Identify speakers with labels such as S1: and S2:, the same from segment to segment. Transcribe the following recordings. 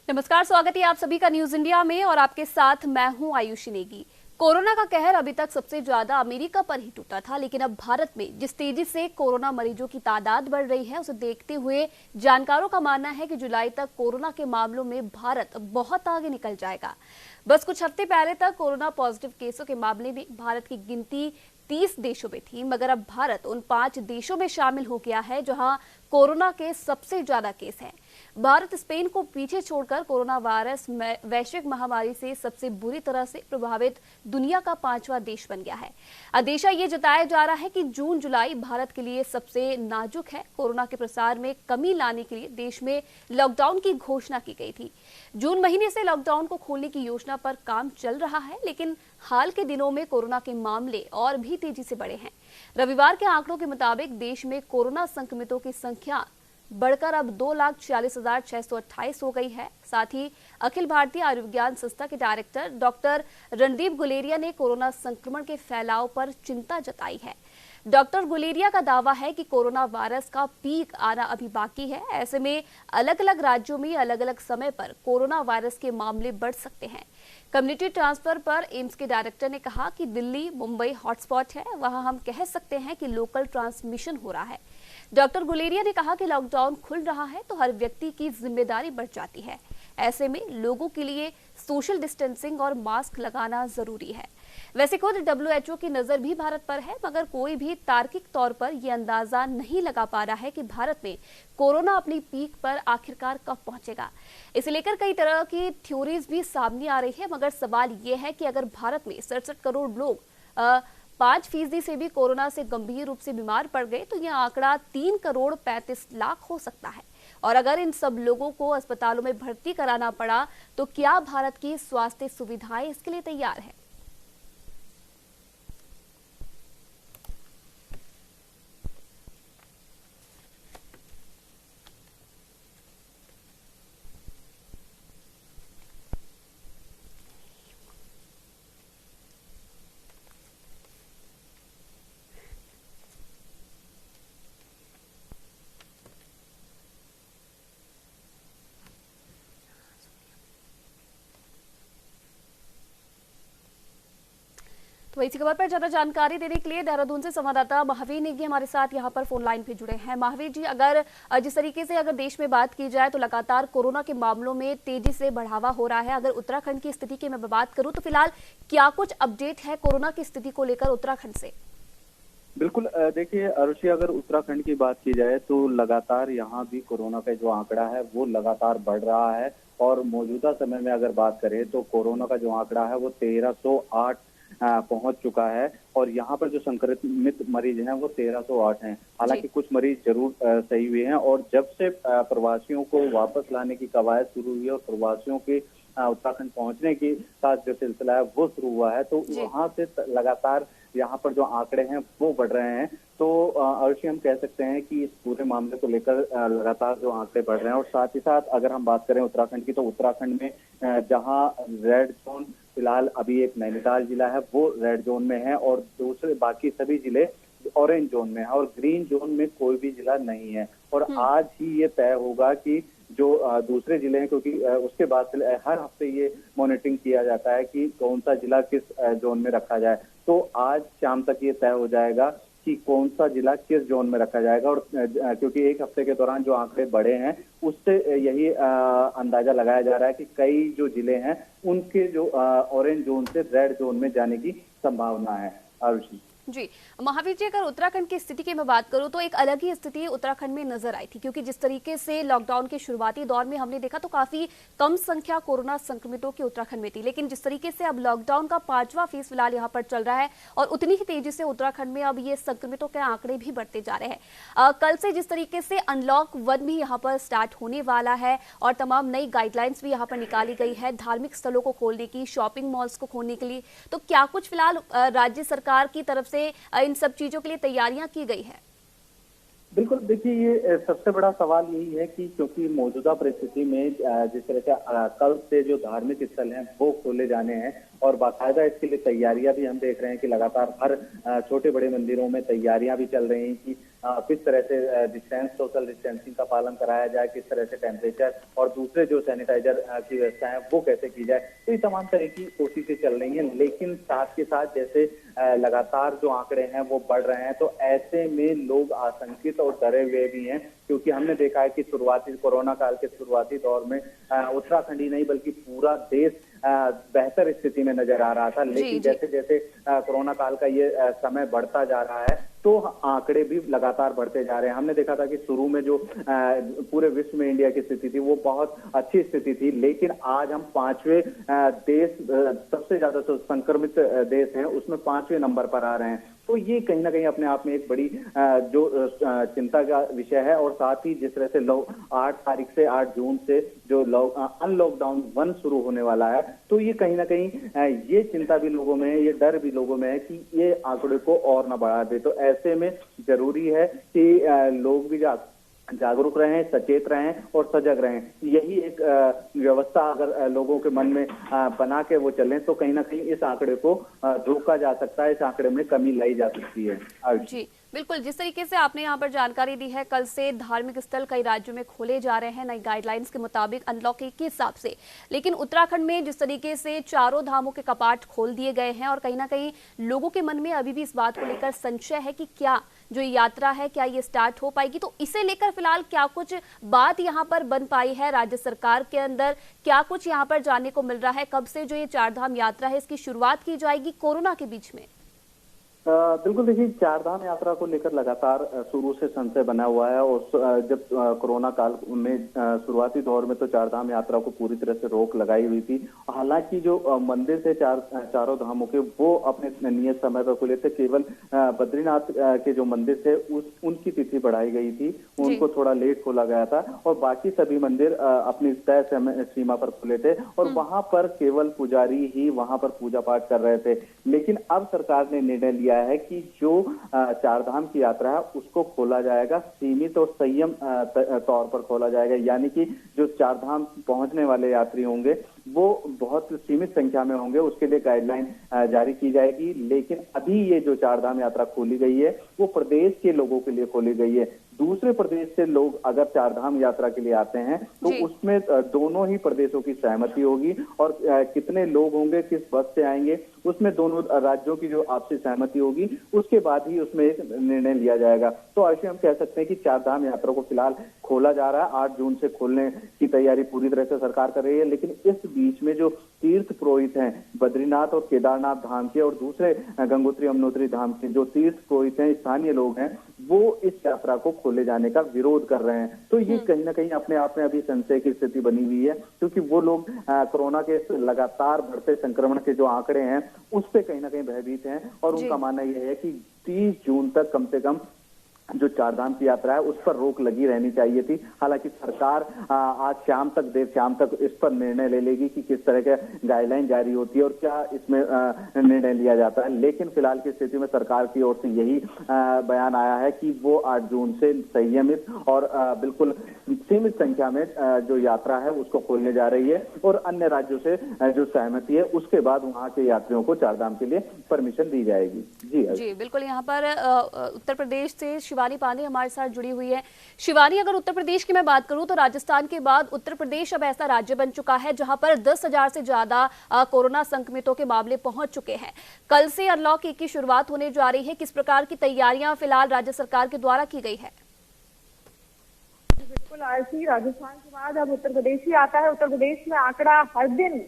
S1: नमस्कार, स्वागत है आप सभी का न्यूज इंडिया में और आपके साथ मैं हूं आयुषी नेगी। कोरोना का कहर अभी तक सबसे ज्यादा अमेरिका पर ही टूटा था, लेकिन अब भारत में जिस तेजी से कोरोना मरीजों की तादाद बढ़ रही है, उसे देखते हुए जानकारों का मानना है कि जुलाई तक कोरोना के मामलों में भारत बहुत आगे निकल जाएगा। बस कुछ हफ्ते पहले तक कोरोना पॉजिटिव केसों के मामले में भारत की गिनती 30 देशों में थी, मगर अब भारत उन 5 देशों में शामिल हो गया है जहां कोरोना के सबसे ज्यादा केस हैं। भारत स्पेन को पीछे छोड़कर कोरोना वायरस वैश्विक महामारी से सबसे बुरी तरह से प्रभावित दुनिया का 5वां देश बन गया है। अंदेशा ये जताया जा रहा है कि जून जुलाई भारत के लिए सबसे नाजुक है। कोरोना के प्रसार में कमी लाने के लिए देश में लॉकडाउन की घोषणा की गई थी। जून महीने से लॉकडाउन को खोलने की योजना पर काम चल रहा है, लेकिन हाल के दिनों में कोरोना के मामले और भी तेजी से बढ़े हैं। रविवार के आंकड़ों के मुताबिक देश में कोरोना संक्रमितों की संख्या बढ़कर अब 2,46,628 हो गई है। साथ ही अखिल भारतीय आयुर्विज्ञान संस्था के डायरेक्टर डॉक्टर रणदीप गुलेरिया ने कोरोना संक्रमण के फैलाव पर चिंता जताई है। डॉक्टर गुलेरिया का दावा है कि कोरोना वायरस का पीक आना अभी बाकी है। ऐसे में अलग अलग राज्यों में अलग अलग समय पर कोरोना वायरस के मामले बढ़ सकते हैं। कम्युनिटी ट्रांसफर पर एम्स के डायरेक्टर ने कहा कि दिल्ली मुंबई हॉटस्पॉट है, वहां हम कह सकते हैं कि लोकल ट्रांसमिशन हो रहा है। डॉक्टर गुलेरिया ने कहा कि लॉकडाउन खुल रहा है तो हर व्यक्ति की जिम्मेदारी बढ़ जाती है। ऐसे में लोगों के लिए सोशल डिस्टेंसिंग और मास्क लगाना जरूरी है। वैसे खुद WHO की नजर भी भारत पर है, मगर कोई भी तार्किक तौर पर यह अंदाजा नहीं लगा पा रहा है कि भारत में कोरोना अपनी पीक पर आखिरकार कब पहुंचेगा। इसे लेकर कई तरह की थ्योरीज भी सामने आ रही है, मगर सवाल यह है कि अगर भारत में 67 करोड़ लोग 5% से भी कोरोना से गंभीर रूप से बीमार पड़ गए तो यह आंकड़ा 3,35,00,000 हो सकता है। और अगर इन सब लोगों को अस्पतालों में भर्ती कराना पड़ा तो क्या भारत की स्वास्थ्य सुविधाएं इसके लिए तैयार है? तो इसी खबर पर ज्यादा जानकारी देने के लिए देहरादून से संवाददाता महावीर नेगी हमारे साथ यहाँ पर फोन लाइन पे जुड़े हैं। महावीर जी, अगर जिस तरीके से अगर देश में बात की जाए तो लगातार कोरोना के मामलों में तेजी से बढ़ावा हो रहा है। अगर उत्तराखंड की स्थिति की मैं बात करूं तो फिलहाल क्या कुछ अपडेट है कोरोना की स्थिति को लेकर उत्तराखंड से?
S2: बिल्कुल, देखिए अरुषि, अगर उत्तराखंड की बात की जाए तो लगातार यहाँ भी कोरोना का जो आंकड़ा है वो लगातार बढ़ रहा है। और मौजूदा समय में अगर बात करें तो कोरोना का जो आंकड़ा है वो 1308 पहुंच चुका है। और यहाँ पर जो संक्रमित मरीज हैं वो 1308 हैं। हालांकि कुछ मरीज जरूर सही हुए हैं। और जब से प्रवासियों को वापस लाने की कवायद शुरू हुई और प्रवासियों के उत्तराखंड पहुंचने की का जो सिलसिला है वो शुरू हुआ है, तो वहां से लगातार यहाँ पर जो आंकड़े हैं वो बढ़ रहे हैं। तो अवश्य हम कह सकते हैं कि इस पूरे मामले को लेकर लगातार जो आंकड़े बढ़ रहे हैं। और साथ ही साथ अगर हम बात करें उत्तराखंड की, तो उत्तराखंड में जहां रेड जोन फिलहाल अभी एक नैनीताल जिला है वो रेड जोन में है और दूसरे बाकी सभी जिले ऑरेंज जोन में है और ग्रीन जोन में कोई भी जिला नहीं है। और आज ही ये तय होगा कि जो दूसरे जिले हैं, क्योंकि उसके बाद से हर हफ्ते ये मॉनिटरिंग किया जाता है कि कौन सा जिला किस जोन में रखा जाए। तो आज शाम तक ये तय हो जाएगा कि कौन सा जिला किस जोन में रखा जाएगा। और क्योंकि एक हफ्ते के दौरान जो आंकड़े बढ़े हैं उससे यही अंदाजा लगाया जा रहा है कि कई जो जिले हैं उनके जो ऑरेंज जोन से रेड जोन में जाने की संभावना है। आरुषि
S1: जी, महावीर जी, अगर उत्तराखंड की स्थिति की मैं बात करूं तो एक अलग ही स्थिति उत्तराखंड में नजर आई थी, क्योंकि जिस तरीके से लॉकडाउन के शुरुआती दौर में हमने देखा तो काफी कम संख्या कोरोना संक्रमितों की उत्तराखंड में थी, लेकिन जिस तरीके से अब लॉकडाउन का 5वां फेज फिलहाल यहाँ पर चल रहा है और उतनी ही तेजी से उत्तराखंड में अब ये संक्रमितों के आंकड़े भी बढ़ते जा रहे हैं। कल से जिस तरीके से अनलॉक 1 भी यहाँ पर स्टार्ट होने वाला है और तमाम नई गाइडलाइंस भी यहाँ पर निकाली गई है धार्मिक स्थलों को खोलने की, शॉपिंग मॉल्स को खोलने के लिए, तो क्या कुछ फिलहाल राज्य सरकार की तरफ से इन सब चीजों के लिए तैयारियां की गई है?
S2: बिल्कुल, देखिए ये सबसे बड़ा सवाल यही है कि क्योंकि मौजूदा परिस्थिति में जिस तरह से कल से जो धार्मिक स्थल हैं वो खोले जाने हैं और बाकायदा इसके लिए तैयारियां भी हम देख रहे हैं कि लगातार हर छोटे बड़े मंदिरों में तैयारियां भी चल रही हैं कि किस तरह से सोशल डिस्टेंसिंग का पालन कराया जाए, किस तरह से टेम्परेचर और दूसरे जो सैनिटाइजर की व्यवस्था है वो कैसे की जाए। तो ये तमाम तरह की कोशिशें चल रही हैं, लेकिन साथ के साथ जैसे लगातार जो आंकड़े हैं वो बढ़ रहे हैं, तो ऐसे में लोग आशंकित और डरे हुए भी हैं, क्योंकि हमने देखा है कि शुरुआती कोरोना काल के शुरुआती दौर में उत्तराखंड ही नहीं बल्कि पूरा देश बेहतर स्थिति में नजर आ रहा था। लेकिन जैसे जैसे कोरोना काल का ये समय बढ़ता जा रहा है तो आंकड़े भी लगातार बढ़ते जा रहे हैं। हमने देखा था कि शुरू में जो पूरे विश्व में इंडिया की स्थिति थी वो बहुत अच्छी स्थिति थी, लेकिन आज हम 5वें देश, सबसे ज्यादा संक्रमित देश है उसमें 5वें नंबर पर आ रहे हैं। तो ये कहीं ना कहीं अपने आप में एक बड़ी जो चिंता का विषय है। और साथ ही जिस तरह से 8 तारीख से 8 जून से जो अनलॉकडाउन 1 शुरू होने वाला है, तो ये कहीं ना कहीं ये चिंता भी लोगों में है, ये डर भी लोगों में है कि ये आंकड़े को और ना बढ़ा दे। तो ऐसे में जरूरी है कि लोग भी जागरूक रहें, सचेत रहें और सजग रहें। यही एक व्यवस्था अगर लोगों के मन में बना के वो चलें तो कहीं ना कहीं इस आंकड़े को रोका जा सकता है, इस आंकड़े में कमी लाई जा सकती है।
S1: जी बिल्कुल, जिस तरीके से आपने यहाँ पर जानकारी दी है, कल से धार्मिक स्थल कई राज्यों में खोले जा रहे हैं नई गाइडलाइंस के मुताबिक अनलॉक के हिसाब से, लेकिन उत्तराखंड में जिस तरीके से चारों धामों के कपाट खोल दिए गए हैं और कहीं ना कहीं लोगों के मन में अभी भी इस बात को लेकर संशय है कि क्या जो यात्रा है क्या ये स्टार्ट हो पाएगी। तो इसे लेकर फिलहाल क्या कुछ बात यहाँ पर बन पाई है राज्य सरकार के अंदर, क्या कुछ यहाँ पर जानने को मिल रहा है, कब से जो ये चारधाम यात्रा है इसकी शुरुआत की जाएगी कोरोना के बीच में?
S2: बिल्कुल, देखिए चारधाम यात्रा को लेकर लगातार शुरू से संशय बना हुआ है। और जब कोरोना काल में शुरुआती दौर में तो चारधाम यात्रा को पूरी तरह से रोक लगाई हुई थी। हालांकि जो मंदिर थे चारों धामों के वो अपने नियत समय पर खुले थे। केवल बद्रीनाथ के जो मंदिर थे उनकी तिथि बढ़ाई गई थी, उनको थोड़ा लेट खोला गया था और बाकी सभी मंदिर अपनी तय समय सीमा पर खुले थे और वहां पर केवल पुजारी ही वहां पर पूजा पाठ कर रहे थे। लेकिन अब सरकार ने निर्णय लिया है कि जो चारधाम की यात्रा है उसको खोला जाएगा, सीमित और संयम तौर पर खोला जाएगा। यानी कि जो चारधाम पहुंचने वाले यात्री होंगे वो बहुत सीमित संख्या में होंगे, उसके लिए गाइडलाइन जारी की जाएगी। लेकिन अभी ये जो चारधाम यात्रा खोली गई है वो प्रदेश के लोगों के लिए खोली गई है। दूसरे प्रदेश से लोग अगर चारधाम यात्रा के लिए आते हैं तो उसमें दोनों ही प्रदेशों की सहमति होगी और कितने लोग होंगे, किस बस से आएंगे, उसमें दोनों राज्यों की जो आपसी सहमति होगी उसके बाद ही उसमें एक निर्णय लिया जाएगा। तो ऐसे हम कह सकते हैं कि चारधाम यात्रा को फिलहाल खोला जा रहा है। 8 जून से खोलने की तैयारी पूरी तरह से सरकार कर रही है। लेकिन इस बीच में जो तीर्थ पुरोहित हैं बद्रीनाथ और केदारनाथ धाम के और दूसरे गंगोत्री यमुनोत्री धाम के जो तीर्थ पुरोहित हैं, स्थानीय लोग हैं, वो इस यात्रा को खोले जाने का विरोध कर रहे हैं। तो ये कहीं ना कहीं अपने आप में अभी संशय की स्थिति बनी हुई है, क्योंकि वो लोग कोरोना के लगातार बढ़ते संक्रमण के जो आंकड़े हैं उस पे कहीं ना कहीं भयभीत हैं और उनका मानना यह है कि 30 जून तक कम से कम जो चारधाम की यात्रा है उस पर रोक लगी रहनी चाहिए थी। हालांकि सरकार आज शाम तक, देर शाम तक इस पर निर्णय ले लेगी कि किस तरह के गाइडलाइन जारी होती है और क्या इसमें निर्णय लिया जाता है। लेकिन फिलहाल की स्थिति में सरकार की ओर से यही बयान आया है कि वो 8 जून से संयमित और बिल्कुल सीमित संख्या में जो यात्रा है उसको खोलने जा रही है और अन्य राज्यों से जो सहमति है उसके बाद वहां के यात्रियों को चारधाम के लिए परमिशन दी जाएगी।
S1: जी बिल्कुल, यहाँ पर उत्तर प्रदेश से शिवानी पांडे हमारे साथ जुड़ी हुई है। शिवानी, अगर उत्तर प्रदेश की मैं बात करूं तो राजस्थान के बाद उत्तर प्रदेश अब ऐसा राज्य बन चुका है जहां पर 10,000 से ज्यादा कोरोना संक्रमितों के मामले पहुंच चुके हैं। कल से अनलॉक की शुरुआत होने जा रही है, किस प्रकार की तैयारियां फिलहाल राज्य सरकार के द्वारा की गई है?
S3: बिल्कुल, आरसी राजस्थान के बाद अब उत्तर प्रदेश ही आता है। उत्तर प्रदेश में आंकड़ा हर दिन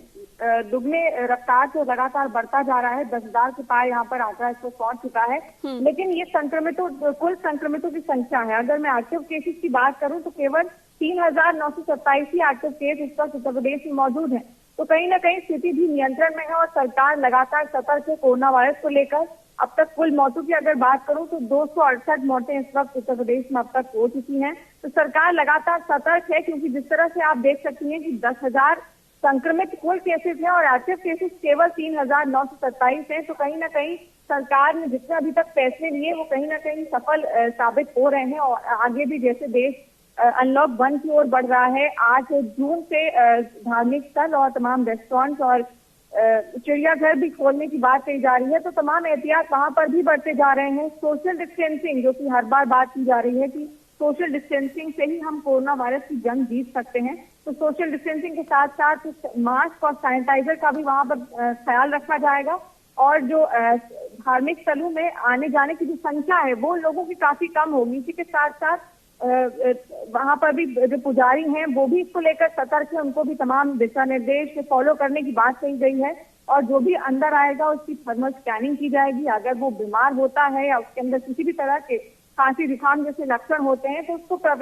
S3: दुगने रफ्तार से लगातार बढ़ता जा रहा है। 10,000 के पार यहाँ पर आंकड़ा इसको पहुंच चुका है। लेकिन ये कुल संक्रमितों की संख्या है। अगर मैं एक्टिव केसेस की बात करूं तो केवल 3,927 ही एक्टिव केस इस वक्त उत्तर प्रदेश में मौजूद है। तो कहीं ना कहीं स्थिति भी नियंत्रण में है और सरकार लगातार सतर्क है कोरोना वायरस को लेकर। अब तक कुल मौतों की अगर बात करूं तो 268 मौतें इस वक्त उत्तर प्रदेश में अब तक हो चुकी हैं। तो सरकार लगातार सतर्क है, क्योंकि जिस तरह से आप देख सकती हैं कि 10,000 संक्रमित कुल केसेस हैं और एक्टिव केसेस केवल 3,927 हैं। तो कहीं ना कहीं सरकार ने जितने अभी तक फैसले लिए वो कहीं ना कहीं सफल साबित हो रहे हैं और आगे भी जैसे देश अनलॉक 1 की ओर बढ़ रहा है, 8 जून से धार्मिक स्थल और तमाम रेस्टोरेंट्स और चिड़ियाघर भी खोलने की बात कही जा रही है, तो तमाम एहतियात वहां पर भी बढ़ते जा रहे हैं। सोशल डिस्टेंसिंग, जो कि हर बार बात की जा रही है कि सोशल डिस्टेंसिंग से ही हम कोरोना वायरस की जंग जीत सकते हैं, तो सोशल डिस्टेंसिंग के साथ साथ मास्क और सैनिटाइजर का भी वहां पर ख्याल रखा जाएगा। और जो धार्मिक स्थलों में आने जाने की जो संख्या है वो लोगों की काफी कम होगी। इसी के साथ साथ वहां पर भी जो पुजारी हैं वो भी इसको लेकर सतर्क है, उनको भी तमाम दिशा निर्देश फॉलो करने की बात कही गई है। और जो भी अंदर आएगा उसकी थर्मल स्कैनिंग की जाएगी। अगर वो बीमार होता है या उसके अंदर किसी भी तरह के खांसी जुकाम जैसे लक्षण होते हैं तो उसका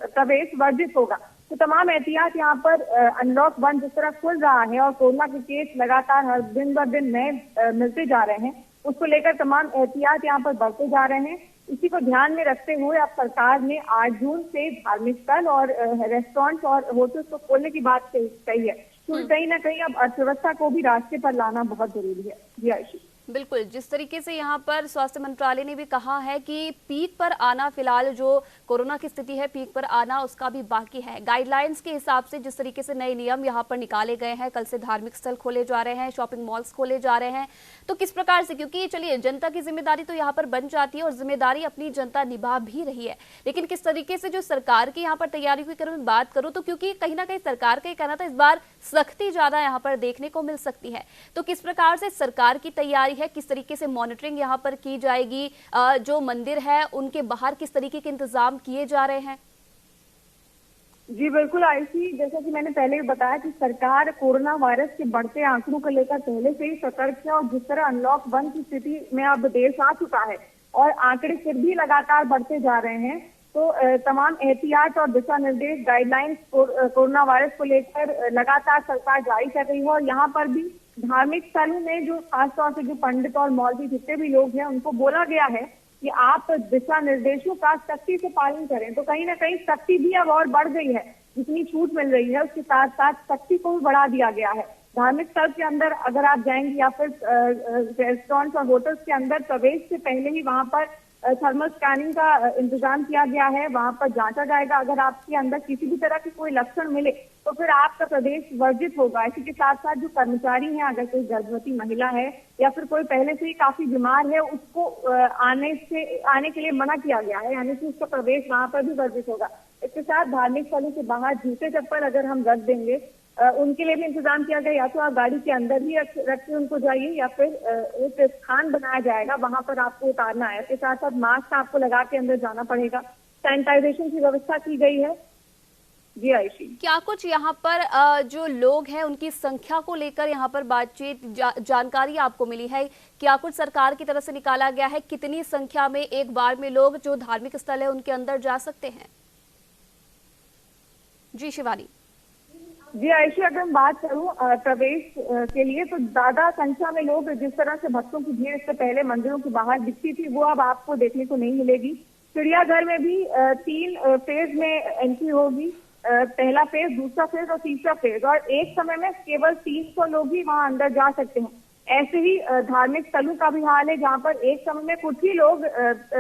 S3: प्रवेश वर्जित होगा। तो तमाम एहतियात यहाँ पर अनलॉक 1 जिस तरह खुल रहा है और कोरोना के केस लगातार हर दिन ब दिन नए मिलते जा रहे हैं, उसको लेकर तमाम एहतियात यहाँ पर बढ़ते जा रहे हैं। इसी को ध्यान में रखते हुए अब सरकार ने 8 जून से धार्मिक स्थल और रेस्टोरेंट और होटल्स को खोलने की बात कही है, क्योंकि कहीं ना कहीं अब अर्थव्यवस्था को भी रास्ते पर लाना बहुत जरूरी है। जी आयुषी,
S1: बिल्कुल, जिस तरीके से यहाँ पर स्वास्थ्य मंत्रालय ने भी कहा है कि पीक पर आना, फिलहाल जो कोरोना की स्थिति है पीक पर आना उसका भी बाकी है। गाइडलाइंस के हिसाब से जिस तरीके से नए नियम यहाँ पर निकाले गए हैं, कल से धार्मिक स्थल खोले जा रहे हैं, शॉपिंग मॉल्स खोले जा रहे हैं, तो किस प्रकार से, क्योंकि चलिए जनता की जिम्मेदारी तो यहाँ पर बन जाती है और जिम्मेदारी अपनी जनता निभा भी रही है, लेकिन किस तरीके से जो सरकार की यहाँ पर तैयारी की अगर मैं बात करूँ तो क्योंकि कहीं ना कहीं सरकार का ये कहना था इस बार सख्ती ज्यादा यहाँ पर देखने को मिल सकती है, तो किस प्रकार से सरकार की तैयारी है, किस तरीके से मॉनिटरिंग यहाँ पर की जाएगी, जो मंदिर है उनके बाहर किस तरीके के इंतजाम किए जा रहे हैं?
S3: जी बिल्कुल आयुषी, जैसा कि मैंने पहले भी बताया कि सरकार कोरोना वायरस के बढ़ते आंकड़ों को लेकर पहले से ही सतर्क है और जिस तरह अनलॉक 1 की स्थिति में अब देश आ चुका है और आंकड़े फिर भी लगातार बढ़ते जा रहे हैं, तो तमाम एहतियात और दिशा निर्देश गाइडलाइंस कोरोना वायरस को लेकर लगातार सरकार जारी कर रही है। और यहाँ पर भी धार्मिक स्थलों में जो खासतौर से जो पंडित और मौलवी जितने भी लोग हैं उनको बोला गया है कि आप दिशा निर्देशों का सख्ती से पालन करें, तो कहीं ना कहीं सख्ती भी अब और बढ़ गई है। जितनी छूट मिल रही है उसके साथ साथ सख्ती को भी बढ़ा दिया गया है। धार्मिक स्थल के अंदर अगर आप जाएंगे या फिर रेस्टोरेंट्स और होटल्स के अंदर प्रवेश से पहले ही वहां पर थर्मल स्कैनिंग का इंतजाम किया गया है। वहां पर जांचा जाएगा, अगर आपके अंदर किसी भी तरह के कोई लक्षण मिले तो फिर आपका प्रवेश वर्जित होगा। इसी के साथ साथ जो कर्मचारी हैं, अगर कोई गर्भवती महिला है या फिर कोई पहले से ही काफी बीमार है, उसको आने के लिए मना किया गया है, यानी कि उसका प्रवेश वहां पर भी वर्जित होगा। इसके साथ धार्मिक स्थलों के बाहर जूते चप्पल अगर हम रख देंगे, उनके लिए भी इंतजाम किया गया, या तो आप गाड़ी के अंदर ही रख के उनको जाइए या फिर एक स्थान बनाया जाएगा वहां पर आपको उतारना है। इसके साथ साथ मास्क आपको लगा के अंदर जाना पड़ेगा। सैनिटाइजेशन की व्यवस्था की गई है। जी आयुषी,
S1: क्या कुछ यहाँ पर जो लोग हैं उनकी संख्या को लेकर यहाँ पर बातचीत जानकारी आपको मिली है? क्या कुछ सरकार की तरफ से निकाला गया है, कितनी संख्या में एक बार में लोग जो धार्मिक स्थल है उनके अंदर जा सकते हैं? जी शिवानी।
S3: जी आयुषी, अगर मैं बात करूं प्रवेश के लिए, तो ज्यादा संख्या में लोग, जिस तरह से भक्तों की भीड़ इससे पहले मंदिरों के बाहर दिखती थी, वो अब आपको देखने को नहीं मिलेगी। चिड़ियाघर में भी 3 फेज में एंट्री होगी, पहला फेज, दूसरा फेज और तीसरा फेज, और एक समय में केवल 300 लोग ही वहां अंदर जा सकते हैं। ऐसे ही धार्मिक स्थलों का भी हाल है, जहाँ पर एक समय में कुछ ही लोग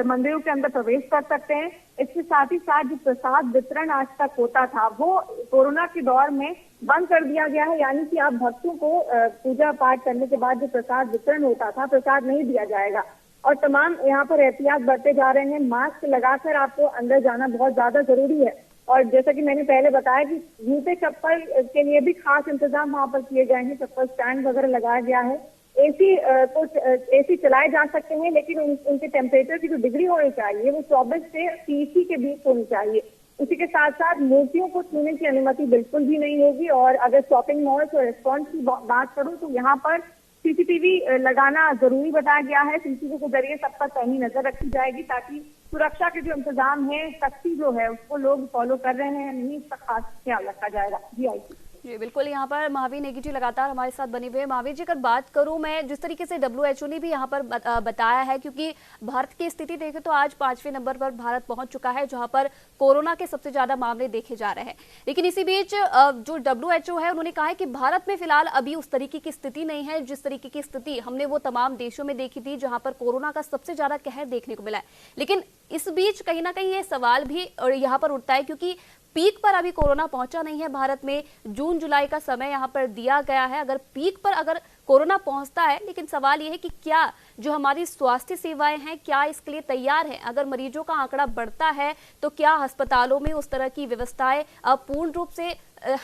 S3: मंदिरों के अंदर प्रवेश कर सकते हैं। इसके साथ ही साथ जो प्रसाद वितरण आज तक होता था वो कोरोना के दौर में बंद कर दिया गया है, यानी कि अब भक्तों को पूजा पाठ करने के बाद जो प्रसाद वितरण होता था, प्रसाद नहीं दिया जाएगा। और तमाम यहाँ पर एहतियात बढ़ते जा रहे हैं। मास्क लगाकर आपको अंदर जाना बहुत ज्यादा जरूरी है। और जैसा कि मैंने पहले बताया कि जूते चप्पल के लिए भी खास इंतजाम वहां पर किए गए हैं, चप्पल स्टैंड वगैरह लगाया गया है। एसी चलाए जा सकते हैं, लेकिन उनके टेम्परेचर की जो डिग्री होनी चाहिए वो 24 से 30 के बीच होनी चाहिए। उसी के साथ साथ मूर्तियों को छूने की अनुमति बिल्कुल भी नहीं होगी। और अगर शॉपिंग मॉल्स और रेस्टोरेंट की बात करूं तो यहाँ पर सीसीटीवी लगाना जरूरी बताया गया है। सीसीटीवी के जरिए सब पर पैनी नजर रखी जाएगी, ताकि सुरक्षा के जो इंतजाम है, सख्ती जो है, उसको लोग फॉलो कर रहे हैं नहीं, इसका खास ख्याल रखा जाएगा। जी आईसी।
S1: जी बिल्कुल, यहाँ पर महावीर नेगी जी लगातार हमारे साथ बने हुए हैं। महावीर जी, अगर बात करूं मैं, जिस तरीके से WHO ने भी यहाँ पर बताया है, क्योंकि भारत की स्थिति देखें तो आज 5वें नंबर पर भारत पहुंच चुका है, जहां पर कोरोना के सबसे ज्यादा मामले देखे जा रहे हैं। लेकिन इसी बीच जो WHO है उन्होंने कहा है कि भारत में फिलहाल अभी उस तरीके की स्थिति नहीं है जिस तरीके की स्थिति हमने वो तमाम देशों में देखी थी जहां पर कोरोना का सबसे ज्यादा कहर देखने को मिला है। लेकिन इस बीच कहीं ना कहीं ये सवाल भी यहाँ पर उठता है, क्योंकि पीक पर अभी कोरोना पहुंचा नहीं है भारत में। जून जुलाई का समय यहाँ पर दिया गया है। अगर पीक पर अगर कोरोना पहुंचता है, लेकिन सवाल यह है कि क्या जो हमारी स्वास्थ्य सेवाएं हैं क्या इसके लिए तैयार हैं? अगर मरीजों का आंकड़ा बढ़ता है तो क्या अस्पतालों में उस तरह की व्यवस्थाएं पूर्ण रूप से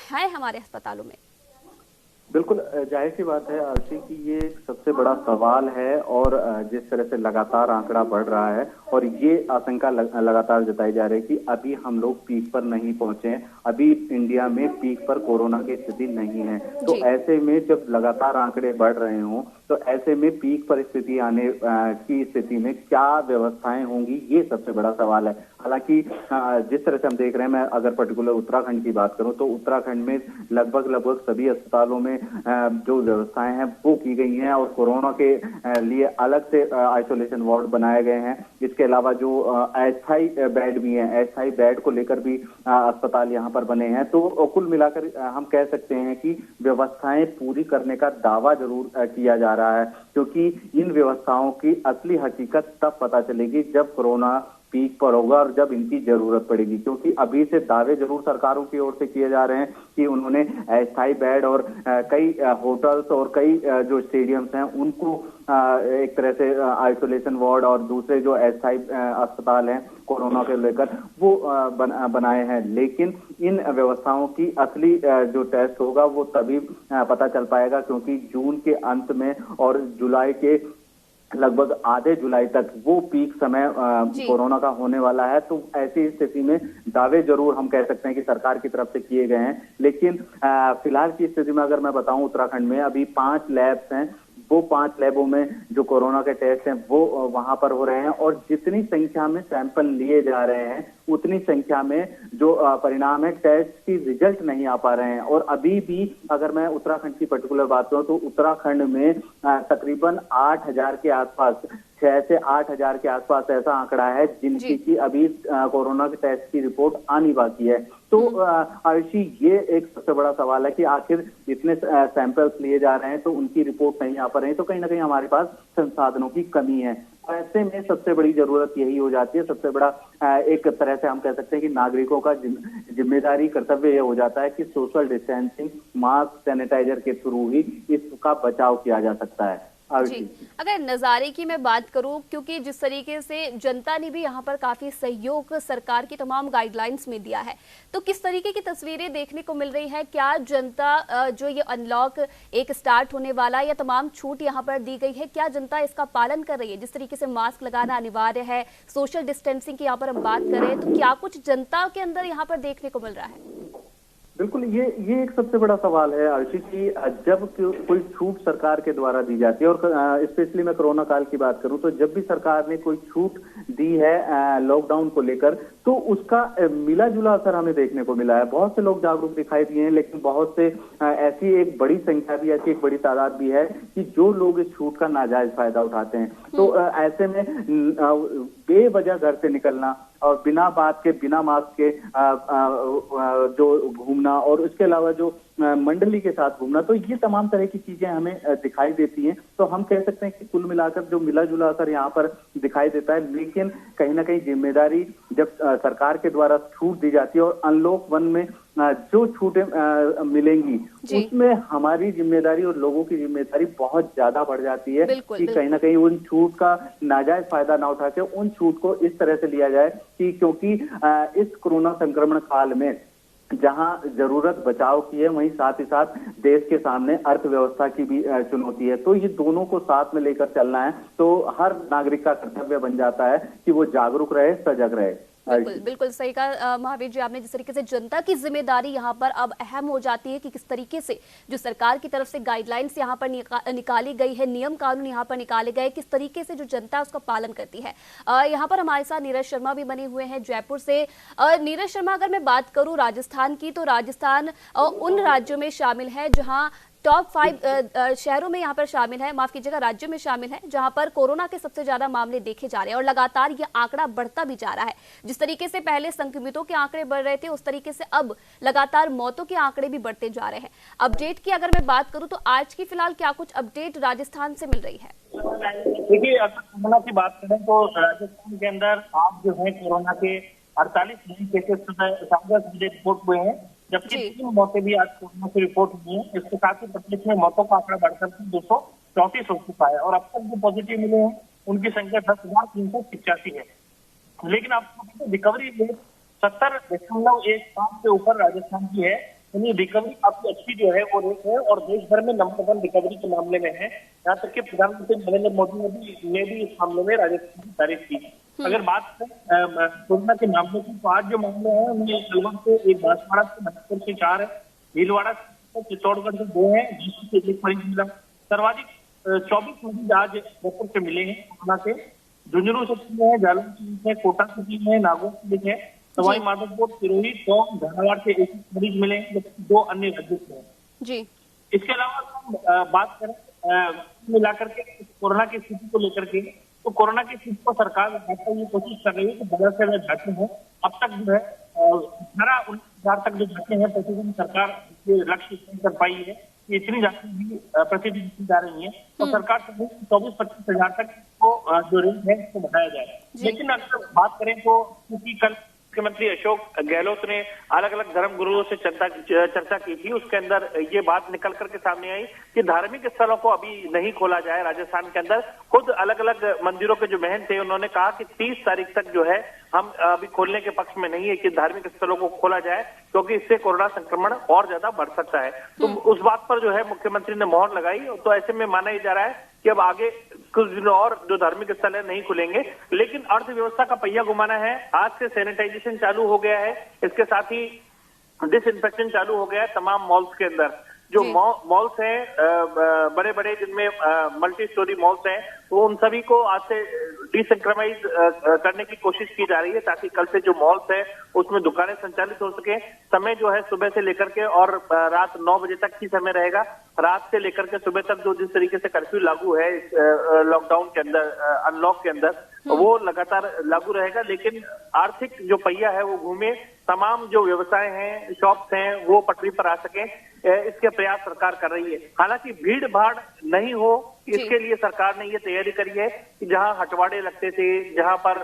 S1: हैं हमारे अस्पतालों में?
S2: बिल्कुल जाहिर सी बात है आरती कि ये सबसे बड़ा सवाल है। और जिस तरह से लगातार आंकड़ा बढ़ रहा है और ये आशंका लगातार जताई जा रही है कि अभी हम लोग पीक पर नहीं पहुंचे हैं, अभी इंडिया में पीक पर कोरोना की स्थिति नहीं है। तो ऐसे में जब लगातार आंकड़े बढ़ रहे हों तो ऐसे में पीक पर स्थिति आने की स्थिति में क्या व्यवस्थाएं होंगी, ये सबसे बड़ा सवाल है। हालांकि जिस तरह से हम देख रहे हैं, मैं अगर पर्टिकुलर उत्तराखंड की बात करूं तो उत्तराखंड में लगभग सभी अस्पतालों में जो व्यवस्थाएं हैं वो की गई हैं और कोरोना के लिए अलग से आइसोलेशन वार्ड बनाए गए हैं। इसके अलावा जो अस्थायी बेड भी हैं, अस्थायी बेड को लेकर भी अस्पताल यहाँ पर बने हैं। तो कुल मिलाकर हम कह सकते हैं कि व्यवस्थाएं पूरी करने का दावा जरूर किया जा रहा है, क्योंकि इन व्यवस्थाओं की असली हकीकत तब पता चलेगी जब कोरोना पीक पर होगा और जब इनकी जरूरत पड़ेगी। क्योंकि अभी से दावे जरूर सरकारों की ओर से किए जा रहे हैं कि उन्होंने अस्थायी बेड और कई होटल्स और कई जो स्टेडियम्स हैं उनको एक तरह से आइसोलेशन वार्ड और दूसरे जो अस्थायी अस्पताल हैं कोरोना के लेकर वो बनाए हैं। लेकिन इन व्यवस्थाओं की असली जो टेस्ट होगा वो तभी पता चल पाएगा, क्योंकि जून के अंत में और जुलाई के लगभग आधे जुलाई तक वो पीक समय कोरोना का होने वाला है। तो ऐसी स्थिति में दावे जरूर हम कह सकते हैं कि सरकार की तरफ से किए गए हैं। लेकिन फिलहाल की स्थिति में अगर मैं बताऊं, उत्तराखंड में अभी 5 लैब्स हैं, वो 5 लैबों में जो कोरोना के टेस्ट हैं वो वहां पर हो रहे हैं और जितनी संख्या में सैंपल लिए जा रहे हैं उतनी संख्या में जो परिणाम है टेस्ट की रिजल्ट नहीं आ पा रहे हैं। और अभी भी अगर मैं उत्तराखंड की पर्टिकुलर बात करूं तो उत्तराखंड में तकरीबन 8,000 के आसपास, 6 से 8,000 के आसपास ऐसा आंकड़ा है जिनकी की अभी कोरोना के टेस्ट की रिपोर्ट आनी बाकी है। तो आयुषी, ये एक सबसे बड़ा सवाल है कि आखिर इतने सैंपल्स लिए जा रहे हैं तो उनकी रिपोर्ट नहीं आ पा रही है, तो कहीं ना कहीं हमारे पास संसाधनों की कमी है। ऐसे में सबसे बड़ी जरूरत यही हो जाती है, सबसे बड़ा एक तरह से हम कह सकते हैं कि नागरिकों का जिम्मेदारी कर्तव्य ये हो जाता है कि सोशल डिस्टेंसिंग, मास्क, सैनिटाइजर के थ्रू ही इसका बचाव किया जा सकता है।
S1: जी, अगर नज़ारे की मैं बात करूं, क्योंकि जिस तरीके से जनता ने भी यहाँ पर काफी सहयोग सरकार की तमाम गाइडलाइंस में दिया है, तो किस तरीके की तस्वीरें देखने को मिल रही है? क्या जनता जो ये अनलॉक एक स्टार्ट होने वाला या तमाम छूट यहाँ पर दी गई है, क्या जनता इसका पालन कर रही है? जिस तरीके से मास्क लगाना अनिवार्य है, सोशल डिस्टेंसिंग की यहाँ पर हम बात करें, तो क्या कुछ जनता के अंदर यहाँ पर देखने को मिल रहा है?
S2: बिल्कुल, ये एक सबसे बड़ा सवाल है आयुषी की जब कोई छूट सरकार के द्वारा दी जाती है, और स्पेशली मैं कोरोना काल की बात करूं तो जब भी सरकार ने कोई छूट दी है लॉकडाउन को लेकर तो उसका मिला जुला असर हमें देखने को मिला है। बहुत से लोग जागरूक दिखाई दिए हैं, लेकिन बहुत से ऐसी एक बड़ी संख्या भी, ऐसी एक बड़ी तादाद भी है कि जो लोग इस छूट का नाजायज फायदा उठाते हैं। तो ऐसे में बेवजह घर से निकलना और बिना बात के, बिना मास्क के जो घूमना और उसके अलावा जो मंडली के साथ घूमना, तो ये तमाम तरह की चीजें हमें दिखाई देती हैं। तो हम कह सकते हैं कि कुल मिलाकर जो मिला जुला असर यहाँ पर दिखाई देता है। लेकिन कहीं ना कहीं जिम्मेदारी जब सरकार के द्वारा छूट दी जाती है और अनलॉक 1 में जो छूटें मिलेंगी उसमें हमारी जिम्मेदारी और लोगों की जिम्मेदारी बहुत ज्यादा बढ़ जाती है कि कहीं ना कहीं उन छूट का नाजायज फायदा ना उठा के उन छूट को इस तरह से लिया जाए कि, क्योंकि इस कोरोना संक्रमण काल में जहां जरूरत बचाव की है वहीं साथ ही साथ देश के सामने अर्थव्यवस्था की भी चुनौती है। तो ये दोनों को साथ में लेकर चलना है। तो हर नागरिक का कर्तव्य बन जाता है कि वो जागरूक रहे, सजग रहे।
S1: बिल्कुल बिल्कुल सही कहा महावीर जी आपने। जिस तरीके से जनता की जिम्मेदारी यहाँ पर अब अहम हो जाती है कि किस तरीके से जो सरकार की तरफ से गाइडलाइंस यहाँ पर निकाली गई है, नियम कानून यहाँ पर निकाले गए, किस तरीके से जो जनता उसका पालन करती है। यहाँ पर हमारे साथ नीरज शर्मा भी बने हुए हैं जयपुर से। नीरज शर्मा, अगर मैं बात करूँ राजस्थान की, तो राजस्थान उन राज्यों में शामिल है जहाँ टॉप 5 शहरों में यहाँ पर शामिल है, माफ कीजिएगा राज्यों में शामिल है, जहां पर कोरोना के सबसे ज्यादा मामले देखे जा रहे हैं और लगातार ये आंकड़ा बढ़ता भी जा रहा है। जिस तरीके से पहले संक्रमितों के आंकड़े बढ़ रहे थे उस तरीके से अब लगातार मौतों के आंकड़े भी बढ़ते जा रहे हैं। अपडेट की अगर मैं बात करूं तो आज की फिलहाल क्या कुछ अपडेट राजस्थान से मिल रही है?
S4: देखिए, अगर कोरोना की बात करें तो राजस्थान के अंदर आज जो है कोरोना के 48 नए केसेस सुबह 10:30 बजे रिपोर्ट हुए हैं, जबकि 3 मौतें भी आज कोरोना से रिपोर्ट हुई हैं। इसके साथ ही प्रदेश में मौतों का आंकड़ा बढ़कर 234 हो चुका है और अब तक जो पॉजिटिव मिले हैं उनकी संख्या 10,385 है। लेकिन आपको रिकवरी रेट 70.15 के ऊपर राजस्थान की है, यानी रिकवरी काफी अच्छी जो है वो रेट है और देश भर में नंबर 1 रिकवरी के मामले में है। यहाँ तक कि प्रधानमंत्री नरेंद्र मोदी ने भी इस मामले में राजस्थान की तारीफ की। अगर बात करें कोरोना के मामले की, तो आज जो मामले हैं उनमें अलवर से एक, बांसवाड़ा से, भरतपुर से 4 है, भीलवाड़ा से, चित्तौड़गढ़ से 2 है, जींद से 1 मरीज मिला। सर्वाधिक 24 मरीज आज भरतपुर से मिले हैं कोरोना से। झुंझुनू से 3 है, जालौर से 1 है, कोटा से 3 है, नागौर से 1 है, सवाई माधोपुर, सिरोही, टोंक, झालावाड़ से 1 मरीज मिले हैं, जबकि 2 अन्य राज्यों से हैं
S1: जी।
S4: इसके अलावा हम बात करें मिलाकर के कोरोना की स्थिति को लेकर के, तो कोरोना की स्थिति को सरकार ये कोशिश कर रही है कि बड़ा से बड़ा जांचें हो। अब तक जो है 18-19 तक जो जांचें हैं प्रतिदिन सरकार के लक्ष्य कर पाई है कि इतनी जांचें भी प्रतिदिन की जा रही हैं, तो सरकार 24-25 हजार तक को जो रेंज है उसको बढ़ाया जाए। लेकिन अगर बात करें तो क्योंकि कल मुख्यमंत्री अशोक गहलोत ने अलग अलग धर्म गुरुओं से चर्चा की थी, उसके अंदर ये बात निकल करके सामने आई कि धार्मिक स्थलों को अभी नहीं खोला जाए। राजस्थान के अंदर खुद अलग अलग मंदिरों के जो महंत थे उन्होंने कहा कि 30 तारीख तक जो है हम अभी खोलने के पक्ष में नहीं है कि धार्मिक स्थलों को खोला जाए, क्योंकि इससे कोरोना संक्रमण और ज्यादा बढ़ सकता है। तो उस बात पर जो है मुख्यमंत्री ने मोहर लगाई। तो ऐसे में माना जा रहा है कि अब आगे कुछ दिनों और जो धार्मिक स्थल है नहीं खुलेंगे, लेकिन अर्थव्यवस्था का पहिया घुमाना है। आज से सैनिटाइजेशन चालू हो गया है, इसके साथ ही डिसइंफेक्शन चालू हो गया है तमाम मॉल्स के अंदर। जो मॉल्स हैं बड़े बड़े जिनमें मल्टी स्टोरी मॉल्स हैं, तो उन सभी को आज से डिसंक्रमाइज करने की कोशिश की जा रही है, ताकि कल से जो मॉल्स है उसमें दुकानें संचालित हो सके। समय जो है सुबह से लेकर के और रात 9 बजे तक ही समय रहेगा। रात से लेकर के सुबह तक जो जिस तरीके से कर्फ्यू लागू है लॉकडाउन के अंदर, अनलॉक के अंदर, वो लगातार लागू रहेगा। लेकिन आर्थिक जो पहिया है वो घूमे, तमाम जो व्यवसाय हैं, शॉप्स हैं, वो पटरी पर आ सके, इसके प्रयास सरकार कर रही है। हालांकि भीड़ भाड़ नहीं हो, इसके लिए सरकार ने ये तैयारी करी है कि जहां हटवाड़े लगते थे, जहां पर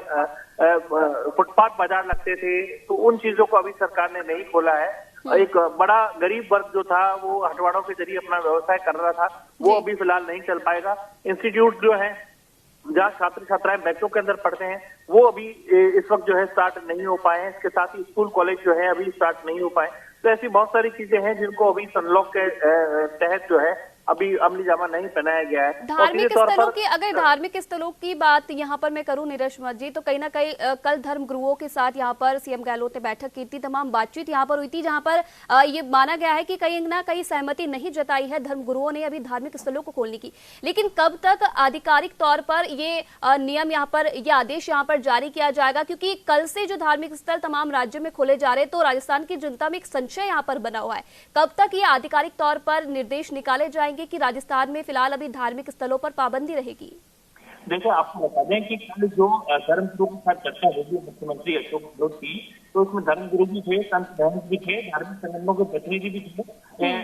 S4: फुटपाथ बाजार लगते थे, तो उन चीजों को अभी सरकार ने नहीं खोला है। एक बड़ा गरीब वर्ग जो था वो हटवाड़ों के जरिए अपना व्यवसाय कर रहा था, वो अभी फिलहाल नहीं चल पाएगा। इंस्टीट्यूट जो है जहाँ छात्र छात्राएं बैचों के अंदर पढ़ते हैं, वो अभी इस वक्त जो है स्टार्ट नहीं हो पाए हैं। इसके साथ ही स्कूल कॉलेज जो है अभी स्टार्ट नहीं हो पाए। तो ऐसी बहुत सारी चीजें हैं जिनको अभी अनलॉक के तहत जो है अभी अमली जामा नहीं पहनाया गया है।
S1: धार्मिक स्थलों की, अगर धार्मिक स्थलों की बात यहाँ पर मैं करूँ नीरज जी, तो कहीं ना कहीं कल धर्म गुरुओं के साथ यहाँ पर सीएम गहलोत ने बैठक की थी, तमाम बातचीत यहाँ पर हुई थी, जहाँ पर ये माना गया है कि कहीं ना कहीं सहमति नहीं जताई है धर्म गुरुओं ने अभी धार्मिक स्थलों को खोलने की। लेकिन कब तक आधिकारिक तौर पर ये नियम यहाँ पर, ये आदेश यहाँ पर जारी किया जाएगा? क्योंकि कल से जो धार्मिक स्थल तमाम राज्यों में खोले जा रहे हैं, तो राजस्थान की जनता में एक संशय यहाँ पर बना हुआ है। कब तक ये आधिकारिक तौर पर निर्देश निकाले जाएंगे कि राजस्थान में फिलहाल अभी धार्मिक स्थलों पर पाबंदी रहेगी?
S4: देखिए, आपको बता दें कि कल जो धर्म गुरु के साथ चर्चा होगी मुख्यमंत्री अशोक गहलोत की, तो उसमें धर्म गुरु भी थे, संत महंत भी थे, धार्मिक संगठनों के प्रतिनिधि भी थे।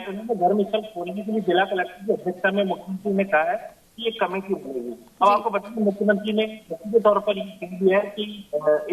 S4: उन्होंने धर्म स्थल खोलने के लिए जिला कलेक्टर की अध्यक्षता में मुख्यमंत्री ने कहा है कि एक कमेटी बनेगी। अब आपको बता दें मुख्यमंत्री ने के तौर पर ये कह दिया है कि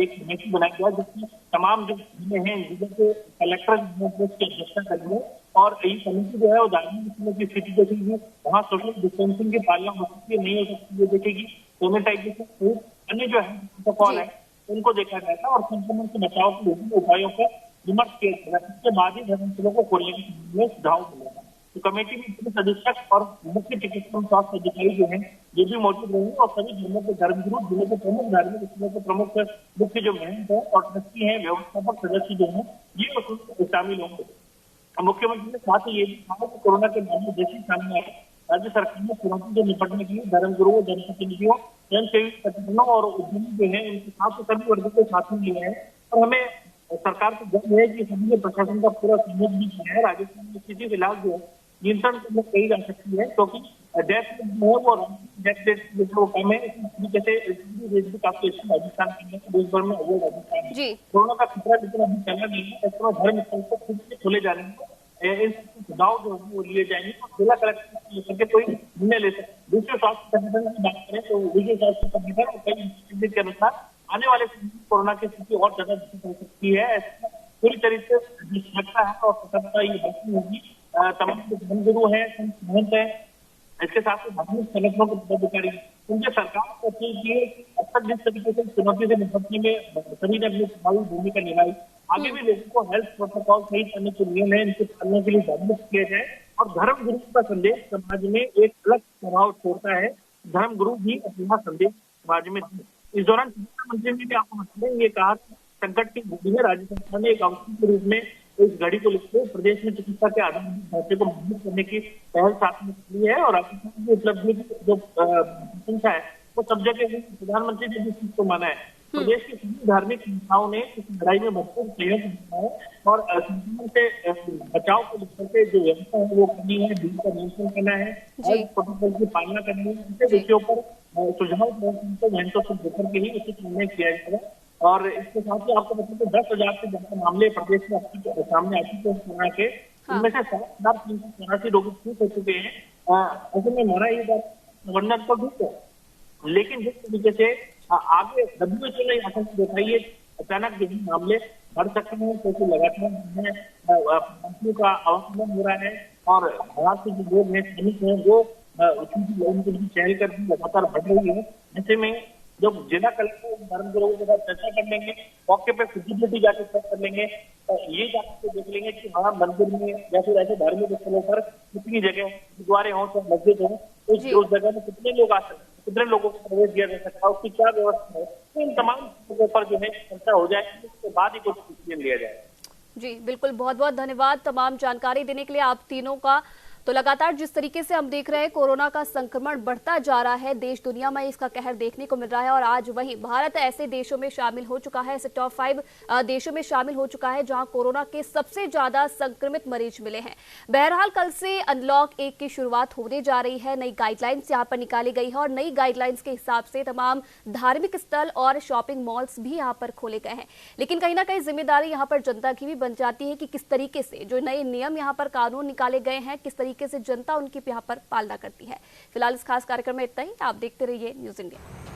S4: एक कमेटी बनाई गया जिसमें तमाम जो जिले हैं, जिले के कलेक्टर की अध्यक्षता करेंगे और ये कमेटी जो है वो धार्मिक स्थलों की स्थिति देखेगी, वहाँ सोशल डिस्टेंसिंग की पालना हो सकती है नहीं हो सकती है देखेगी, सैनिटाइजेशन अन्य जो है प्रोटोकॉल है उनको देखा जाएगा और संक्रमण से बचाव के विभिन्न उपायों पर विमर्श किया जाएगा। इसके बाद ही धर्मस्थलों को खोलने के सुझाव मिलेगा। तो कमेटी में पुलिस अधीक्षक और मुख्य चिकित्सा स्वास्थ्य अधिकारी जो है ये भी मौजूद रहेंगे और सभी जिलों के धर्मगुरु, जिले के प्रमुख, धार्मिक स्थलों के प्रमुख, मुख्य जो महंत है और ट्रस्टी है, व्यवस्थापक सदस्य जो है, ये उसमें शामिल होंगे। मुख्यमंत्री ने साथ ही ये भी कहा कि कोरोना के मामले जैसे सामने आए, राज्य सरकार ने चुनौती से निपटने के लिए धर्मगुरुओं, जनप्रतिनिधियों, स्वयंसेवी संगठनों और उद्यमी जो है उनके साथ सभी वर्गों को साथ में लिया है और हमें सरकार को गर्व है कि सभी प्रशासन का पूरा सहयोग भी किया है। राजस्थान में स्थिति फिलहाल जो है नियंत्रण में कही जा सकती है, क्योंकि डेथ जो है वो डेथ रेट जो है वो कम है। जैसे रेट भी काफी अच्छी राजस्थान के देश भर में अव्वल राजस्थान है। कोरोना का खतरा लेकिन अभी चला नहीं है, ऐसे में धर्म स्थल को खुद से खोले जाने में इन सुझाव जो है वो लिए जाएंगे और जिला कलेक्टर करके कोई निर्णय ले सकते। विश्व स्वास्थ्य संगठन की बात करें तो विश्व स्वास्थ्य संगठन और कई इंस्टीट्यूट के अनुसार आने वाले समय में कोरोना की स्थिति और ज्यादा विकसित हो सकती है। ऐसा पूरी तरीके से जो सतर्कता है और सतर्कता ये बरतनी होगी। तमाम जो धर्मगुरु हैं, संत महंत हैं, इसके साथ ही धार्मिक संगठनों के पदाधिकारी, उनके सरकार को अपील की है कि अब तक जिस तरीके से चुनौती से निपटने में सभी ने अपनी प्रभावी भूमिका निभाई, आगे भी लोगों को हेल्थ प्रोटोकॉल सही करने के नियम है, इनके पालने के लिए जागरूक किया जाए। और धर्म गुरु का संदेश समाज में एक अलग प्रभाव छोड़ता है। धर्म गुरु भी अपना संदेश समाज में दें। इस दौरान शिक्षा मंत्री ने भी आपको बताया, ये कहा संकट की घड़ी है, राज्य सरकार ने एक अवसर के रूप में इस घड़ी को लेकर प्रदेश में चिकित्सा के आधारभूत ढांचे को मजबूत करने की पहल साथ में की है। और राज्य सरकार की उपलब्धि की जो प्रशंसा है वो सब जगह प्रधानमंत्री ने भी इस चीज को माना है। प्रदेश की सभी धार्मिक संस्थाओं ने इस लड़ाई में भरपूर सहयोग दिया है और संक्रमण से बचाव को लेकर के जो व्यवस्था है वो करनी है, भीड़ का नियंत्रण करना है, प्रोटोकॉल की पालना करनी है। ऐसे विषयों पर सुझाव महंतों से लेकर के ही उचित निर्णय किया जाएगा। और इसके साथ ही आपको बता दें 10,000 से ज्यादा मामले प्रदेश में सामने आ चुके हैं कोरोना के, उनमें से 7,384 रोगी ठीक हो चुके हैं। ऐसे में हमारा ये बात गवर्नर तो ठीक है, लेकिन जिस तरीके से आगे WHO ने आशंका दिखाई है अचानक जो मामले बढ़ सकते हैं, क्योंकि लगातार कंपनियों का आवागमन हो रहा है और बाहर से जो लोग हैं, श्रमिक हैं, वो उनकी चहल कर लगातार बढ़ रही है। ऐसे में जब जिला कलेक्टर धर्मगुरुओं के साथ चर्चा कर लेंगे, मौके पर फिजिबिलिटी जाके चेक कर लेंगे, तो ये जाकर देख लेंगे कि हाँ मंदिर में या फिर ऐसे धार्मिक स्थलों पर कितनी जगह गुरुद्वारे हों चाहे मस्जिद हो, उस जगह में कितने लोग आ सकते हैं, कितने लोगों को प्रवेश दिया जा सकता है, उसकी क्या व्यवस्था है, तो इन तमाम चीजों पर जो है चर्चा हो जाएगी, उसके बाद ही कुछ डिसीजन लिया जाएगा।
S1: जी बिल्कुल, बहुत बहुत धन्यवाद तमाम जानकारी देने के लिए आप तीनों का। तो लगातार जिस तरीके से हम देख रहे हैं कोरोना का संक्रमण बढ़ता जा रहा है, देश दुनिया में इसका कहर देखने को मिल रहा है और आज वहीं भारत ऐसे देशों में शामिल हो चुका है, ऐसे टॉप 5 देशों में शामिल हो चुका है जहां कोरोना के सबसे ज्यादा संक्रमित मरीज मिले हैं। बहरहाल कल से अनलॉक 1 की शुरुआत होने जा रही है, नई गाइडलाइंस यहां पर निकाली गई है और नई गाइडलाइंस के हिसाब से तमाम धार्मिक स्थल और शॉपिंग मॉल्स भी यहाँ पर खोले गए हैं। लेकिन कहीं ना कहीं जिम्मेदारी यहाँ पर जनता की भी बन जाती है कि किस तरीके से जो नए नियम यहाँ पर कानून निकाले गए हैं, किस तरीके से जनता उनकी यहाँ पर पालना करती है। फिलहाल इस खास कार्यक्रम में इतना ही। आप देखते रहिए न्यूज़ इंडिया।